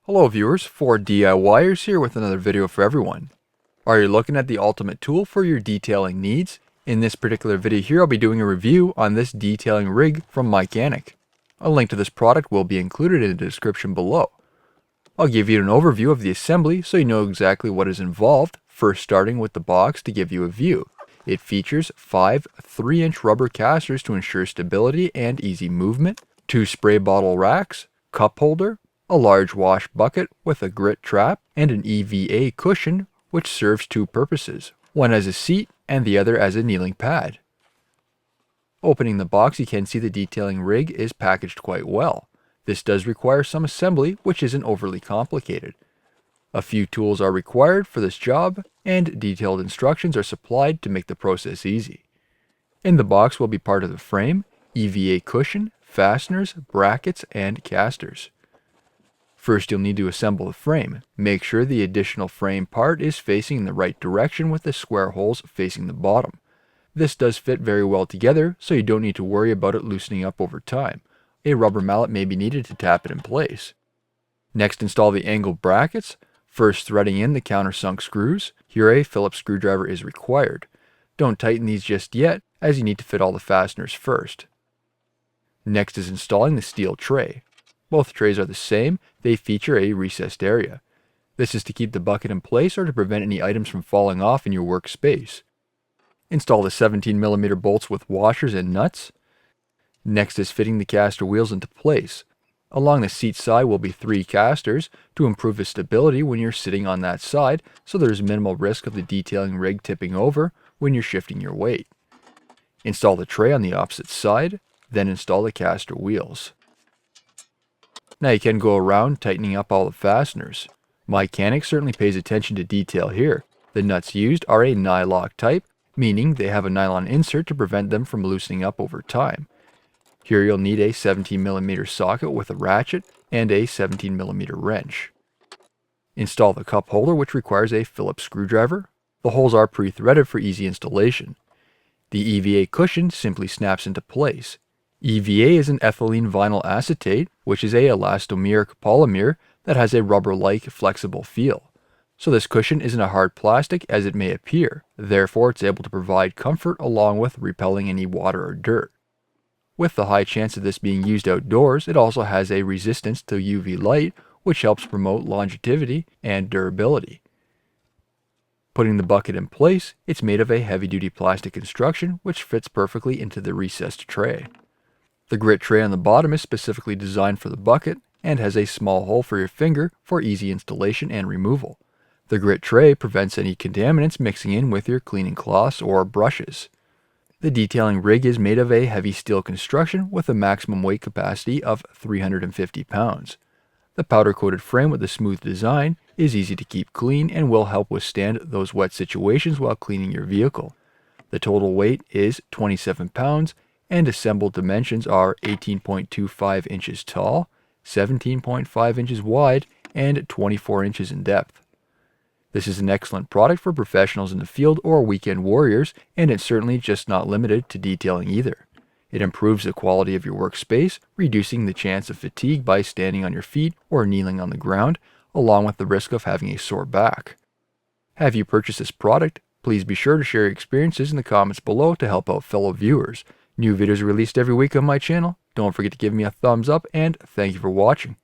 Hello viewers, 4DIYers here with another video for everyone. Are you looking at the ultimate tool for your detailing needs? In this particular video here, I'll be doing a review on this detailing rig from Mychanic. A link to this product will be included in the description below. I'll give you an overview of the assembly so you know exactly what is involved, first starting with the box to give you a view. It features 5 3-inch rubber casters to ensure stability and easy movement, 2 spray bottle racks, cup holder, a large wash bucket with a grit trap, and an EVA cushion which serves two purposes, one as a seat and the other as a kneeling pad. Opening the box, you can see the detailing rig is packaged quite well. This does require some assembly, which isn't overly complicated. A few tools are required for this job, and detailed instructions are supplied to make the process easy. In the box will be part of the frame, EVA cushion, fasteners, brackets, and casters. First, you'll need to assemble the frame. Make sure the additional frame part is facing in the right direction with the square holes facing the bottom. This does fit very well together, so you don't need to worry about it loosening up over time. A rubber mallet may be needed to tap it in place. Next, install the angled brackets, first threading in the countersunk screws. Here a Phillips screwdriver is required. Don't tighten these just yet, as you need to fit all the fasteners first. Next is installing the steel tray. Both trays are the same, they feature a recessed area. This is to keep the bucket in place or to prevent any items from falling off in your workspace. Install the 17mm bolts with washers and nuts. Next is fitting the caster wheels into place. Along the seat side will be 3 casters to improve the stability when you're sitting on that side, so there's minimal risk of the detailing rig tipping over when you're shifting your weight. Install the tray on the opposite side, then install the caster wheels. Now you can go around tightening up all the fasteners. Mychanic certainly pays attention to detail here. The nuts used are a nylock type, meaning they have a nylon insert to prevent them from loosening up over time. Here you'll need a 17mm socket with a ratchet and a 17mm wrench. Install the cup holder, which requires a Phillips screwdriver. The holes are pre-threaded for easy installation. The EVA cushion simply snaps into place. EVA is an ethylene vinyl acetate, which is a elastomeric polymer that has a rubber-like flexible feel. So this cushion isn't a hard plastic as it may appear, therefore it's able to provide comfort along with repelling any water or dirt. With the high chance of this being used outdoors, it also has a resistance to UV light, which helps promote longevity and durability. Putting the bucket in place, it's made of a heavy-duty plastic construction which fits perfectly into the recessed tray. The grit tray on the bottom is specifically designed for the bucket and has a small hole for your finger for easy installation and removal. The grit tray prevents any contaminants mixing in with your cleaning cloths or brushes. The detailing rig is made of a heavy steel construction with a maximum weight capacity of 350 pounds. The powder-coated frame with a smooth design is easy to keep clean and will help withstand those wet situations while cleaning your vehicle. The total weight is 27 pounds and assembled dimensions are 18.25 inches tall, 17.5 inches wide, and 24 inches in depth. This is an excellent product for professionals in the field or weekend warriors, and it's certainly just not limited to detailing either. It improves the quality of your workspace, reducing the chance of fatigue by standing on your feet or kneeling on the ground, along with the risk of having a sore back. Have you purchased this product? Please be sure to share your experiences in the comments below to help out fellow viewers. New videos are released every week on my channel. Don't forget to give me a thumbs up, and thank you for watching.